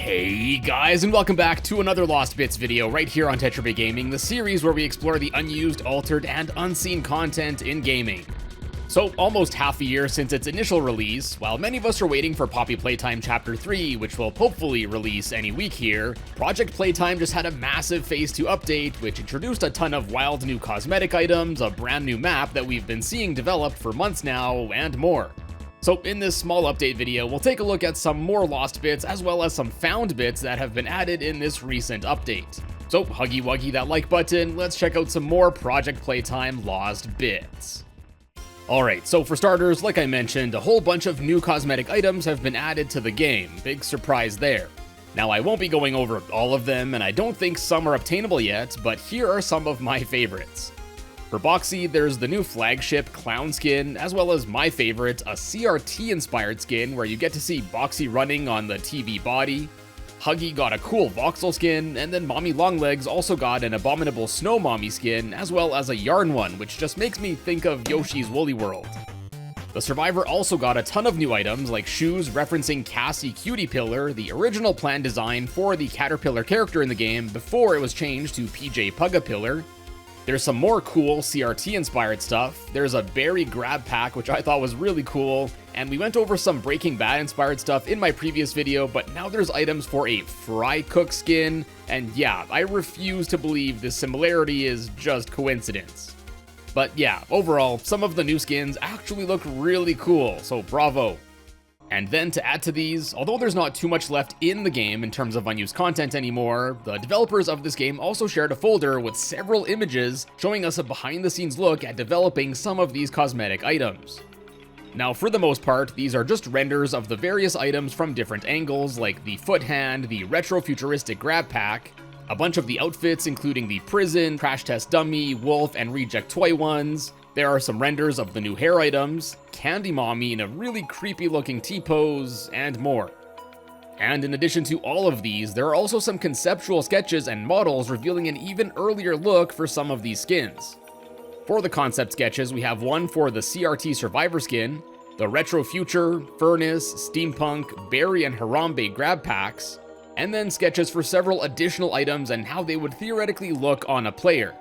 Hey guys, and welcome back to another Lost Bits video right here on TetraBitGaming, the series where we explore the unused, altered, and unseen content in gaming. So, almost half a year since its initial release, while many of us are waiting for Poppy Playtime Chapter 3, which will hopefully release any week here, Project Playtime just had a massive Phase 2 update, which introduced a ton of wild new cosmetic items, a brand new map that we've been seeing developed for months now, and more. So in this small update video, we'll take a look at some more lost bits as well as some found bits that have been added in this recent update. So Hoogie Woogie that like button, let's check out some more Project Playtime lost bits. Alright, so for starters, like I mentioned, a whole bunch of new cosmetic items have been added to the game, big surprise there. Now I won't be going over all of them, and I don't think some are obtainable yet, but here are some of my favorites. For Boxy, there's the new flagship clown skin, as well as my favorite, a CRT inspired skin where you get to see Boxy running on the TV body. Huggy got a cool voxel skin, and then Mommy Longlegs also got an abominable snow mommy skin, as well as a yarn one, which just makes me think of Yoshi's Woolly World. The Survivor also got a ton of new items, like shoes referencing Cassie Cutie Pillar, the original plan design for the Caterpillar character in the game before it was changed to PJ Pugapillar. There's some more cool CRT-inspired stuff. There's a berry grab pack, which I thought was really cool, and we went over some Breaking Bad-inspired stuff in my previous video, but now there's items for a fry cook skin, and yeah, I refuse to believe this similarity is just coincidence. But yeah, overall, some of the new skins actually look really cool, so bravo. And then to add to these, although there's not too much left in the game in terms of unused content anymore, the developers of this game also shared a folder with several images showing us a behind-the-scenes look at developing some of these cosmetic items. Now for the most part, these are just renders of the various items from different angles, like the foot hand, the retro-futuristic grab pack, a bunch of the outfits including the prison, crash test dummy, wolf, and reject toy ones. There are some renders of the new hair items, Candy Mommy in a really creepy looking T-pose, and more. And in addition to all of these, there are also some conceptual sketches and models revealing an even earlier look for some of these skins. For the concept sketches, we have one for the CRT Survivor skin, the Retro Future, Furnace, Steampunk, Berry, and Harambe grab packs, and then sketches for several additional items and how they would theoretically look on a player.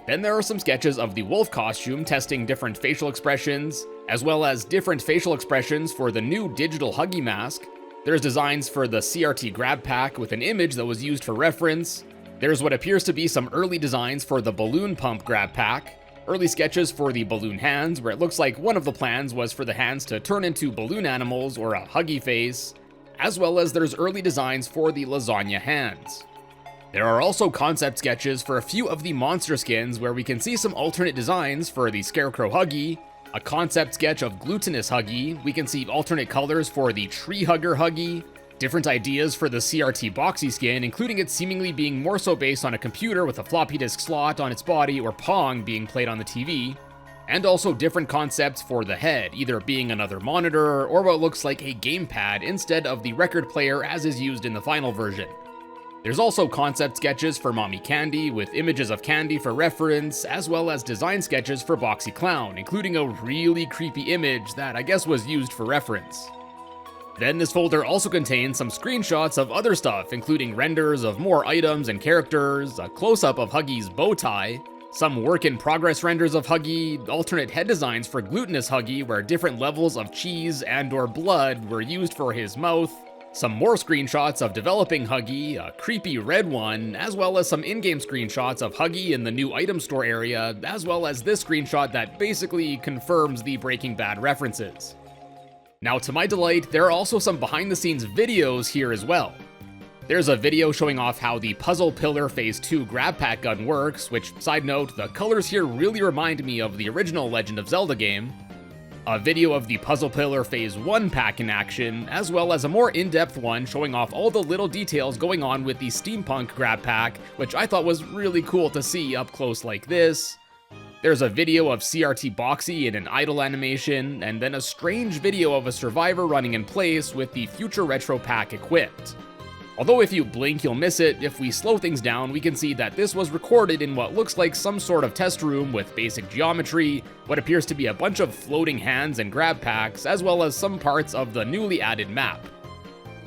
Then there are some sketches of the wolf costume testing different facial expressions, as well as different facial expressions for the new digital Huggy mask. There's designs for the CRT grab pack with an image that was used for reference. There's what appears to be some early designs for the balloon pump grab pack, early sketches for the balloon hands, where it looks like one of the plans was for the hands to turn into balloon animals or a Huggy face, as well as there's early designs for the lasagna hands. There are also concept sketches for a few of the monster skins where we can see some alternate designs for the Scarecrow Huggy, a concept sketch of Glutinous Huggy, we can see alternate colors for the Tree Hugger Huggy, different ideas for the CRT Boxy skin, including it seemingly being more so based on a computer with a floppy disk slot on its body or Pong being played on the TV, and also different concepts for the head, either being another monitor or what looks like a gamepad instead of the record player as is used in the final version. There's also concept sketches for Mommy Candy with images of Candy for reference, as well as design sketches for Boxy Clown, including a really creepy image that I guess was used for reference. Then this folder also contains some screenshots of other stuff, including renders of more items and characters, a close-up of Huggy's bow tie, some work-in-progress renders of Huggy, alternate head designs for Glutinous Huggy where different levels of cheese and/or blood were used for his mouth, some more screenshots of developing Huggy, a creepy red one, as well as some in-game screenshots of Huggy in the new item store area, as well as this screenshot that basically confirms the Breaking Bad references. Now to my delight, there are also some behind-the-scenes videos here as well. There's a video showing off how the Puzzle Pillar Phase 2 grab pack gun works, which, side note, the colors here really remind me of the original Legend of Zelda game. A video of the Puzzle Pillar Phase 1 pack in action, as well as a more in-depth one showing off all the little details going on with the Steampunk grab pack, which I thought was really cool to see up close like this. There's a video of CRT Boxy in an idle animation, and then a strange video of a survivor running in place with the Future Retro pack equipped. Although if you blink you'll miss it, if we slow things down we can see that this was recorded in what looks like some sort of test room with basic geometry, what appears to be a bunch of floating hands and grab packs, as well as some parts of the newly added map.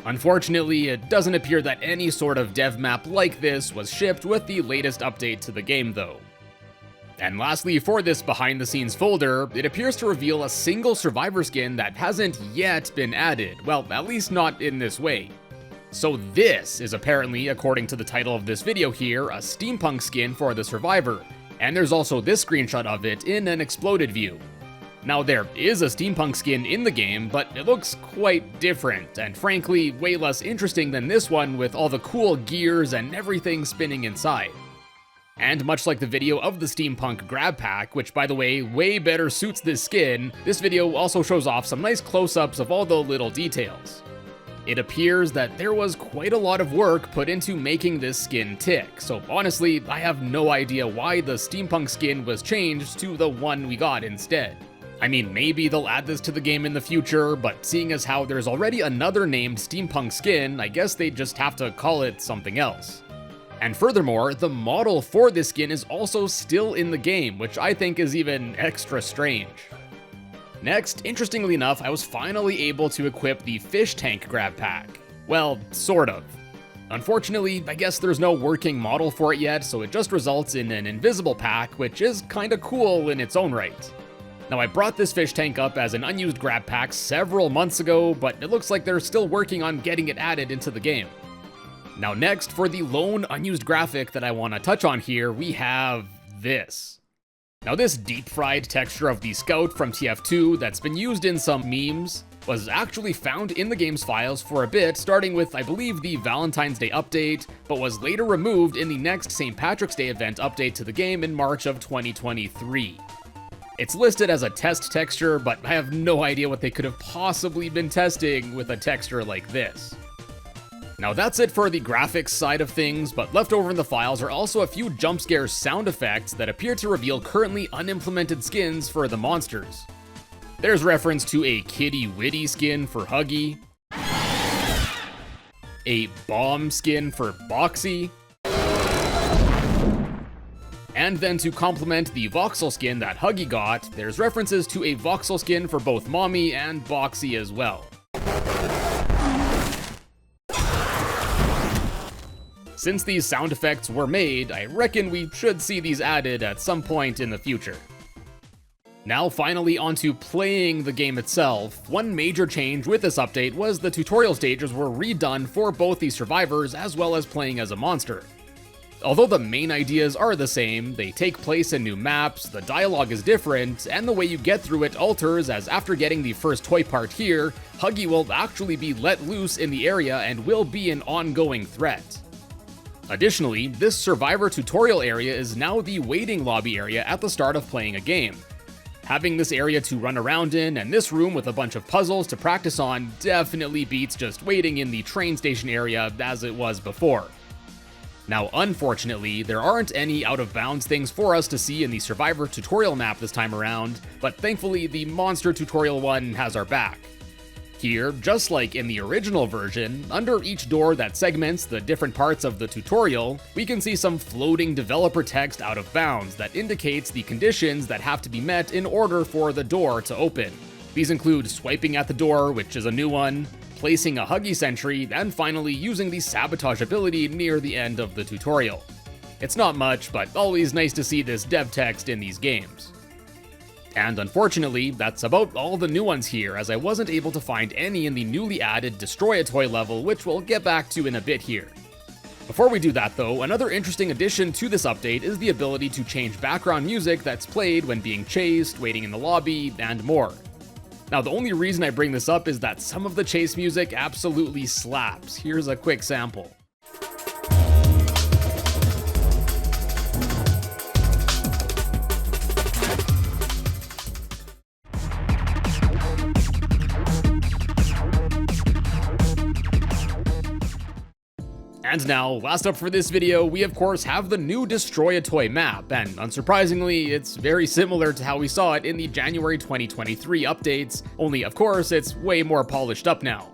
Unfortunately, it doesn't appear that any sort of dev map like this was shipped with the latest update to the game though. And lastly, for this behind the scenes folder, it appears to reveal a single survivor skin that hasn't yet been added, well, at least not in this way. So this is apparently, according to the title of this video here, a steampunk skin for the survivor, and there's also this screenshot of it in an exploded view. Now there is a steampunk skin in the game, but it looks quite different, and frankly, way less interesting than this one with all the cool gears and everything spinning inside. And much like the video of the steampunk grab pack, which by the way, way better suits this skin, this video also shows off some nice close-ups of all the little details. It appears that there was quite a lot of work put into making this skin tick, so honestly, I have no idea why the steampunk skin was changed to the one we got instead. I mean, maybe they'll add this to the game in the future, but seeing as how there's already another named steampunk skin, I guess they'd just have to call it something else. And furthermore, the model for this skin is also still in the game, which I think is even extra strange. Next, interestingly enough, I was finally able to equip the fish tank grab pack. Well, sort of. Unfortunately, I guess there's no working model for it yet, so it just results in an invisible pack, which is kinda cool in its own right. Now, I brought this fish tank up as an unused grab pack several months ago, but it looks like they're still working on getting it added into the game. Now next, for the lone unused graphic that I want to touch on here, we have this. Now this deep-fried texture of the Scout from TF2 that's been used in some memes was actually found in the game's files for a bit, starting with, I believe, the Valentine's Day update, but was later removed in the next St. Patrick's Day event update to the game in March of 2023. It's listed as a test texture, but I have no idea what they could have possibly been testing with a texture like this. Now that's it for the graphics side of things, but left over in the files are also a few jump scare sound effects that appear to reveal currently unimplemented skins for the monsters. There's reference to a Kitty Witty skin for Huggy, a Bomb skin for Boxy, and then to complement the Voxel skin that Huggy got, there's references to a Voxel skin for both Mommy and Boxy as well. Since these sound effects were made, I reckon we should see these added at some point in the future. Now finally onto playing the game itself. One major change with this update was the tutorial stages were redone for both the survivors as well as playing as a monster. Although the main ideas are the same, they take place in new maps, the dialogue is different, and the way you get through it alters, as after getting the first toy part here, Huggy will actually be let loose in the area and will be an ongoing threat. Additionally, this survivor tutorial area is now the waiting lobby area at the start of playing a game. Having this area to run around in and this room with a bunch of puzzles to practice on definitely beats just waiting in the train station area as it was before. Now unfortunately, there aren't any out of bounds things for us to see in the survivor tutorial map this time around, but thankfully the monster tutorial one has our back. Here, just like in the original version, under each door that segments the different parts of the tutorial, we can see some floating developer text out of bounds that indicates the conditions that have to be met in order for the door to open. These include swiping at the door, which is a new one, placing a Huggy sentry, and finally using the sabotage ability near the end of the tutorial. It's not much, but always nice to see this dev text in these games. And unfortunately, that's about all the new ones here, as I wasn't able to find any in the newly added Destroy a Toy level, which we'll get back to in a bit here. Before we do that though, another interesting addition to this update is the ability to change background music that's played when being chased, waiting in the lobby, and more. Now the only reason I bring this up is that some of the chase music absolutely slaps. Here's a quick sample. And now, last up for this video, we of course have the new Destroy a Toy map, and unsurprisingly, it's very similar to how we saw it in the January 2023 updates, only of course it's way more polished up now.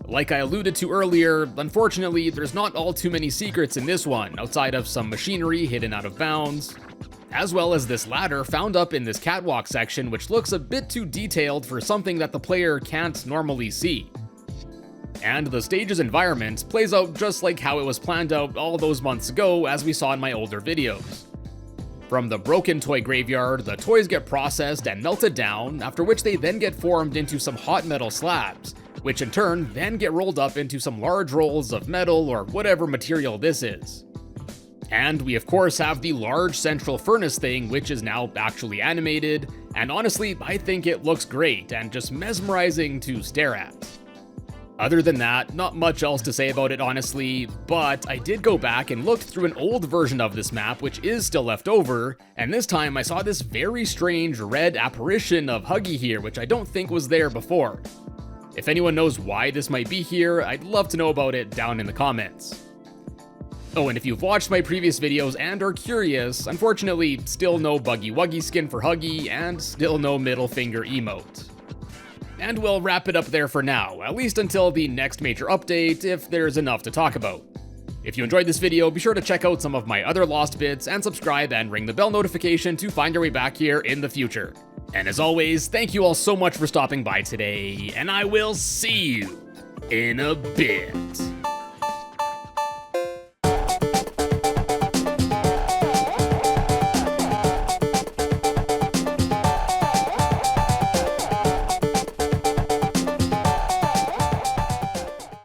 Like I alluded to earlier, unfortunately there's not all too many secrets in this one, outside of some machinery hidden out of bounds, as well as this ladder found up in this catwalk section which looks a bit too detailed for something that the player can't normally see. And the stage's environment plays out just like how it was planned out all those months ago, as we saw in my older videos. From the broken toy graveyard, the toys get processed and melted down, after which they then get formed into some hot metal slabs, which in turn then get rolled up into some large rolls of metal or whatever material this is. And we of course have the large central furnace thing, which is now actually animated, and honestly I think it looks great and just mesmerizing to stare at. Other than that, not much else to say about it honestly, but I did go back and looked through an old version of this map which is still left over, and this time I saw this very strange red apparition of Huggy here, which I don't think was there before. If anyone knows why this might be here, I'd love to know about it down in the comments. Oh, and if you've watched my previous videos and are curious, unfortunately still no Buggy Wuggy skin for Huggy, and still no middle finger emote. And we'll wrap it up there for now, at least until the next major update, if there's enough to talk about. If you enjoyed this video, be sure to check out some of my other Lost Bits, and subscribe and ring the bell notification to find your way back here in the future. And as always, thank you all so much for stopping by today, and I will see you in a bit.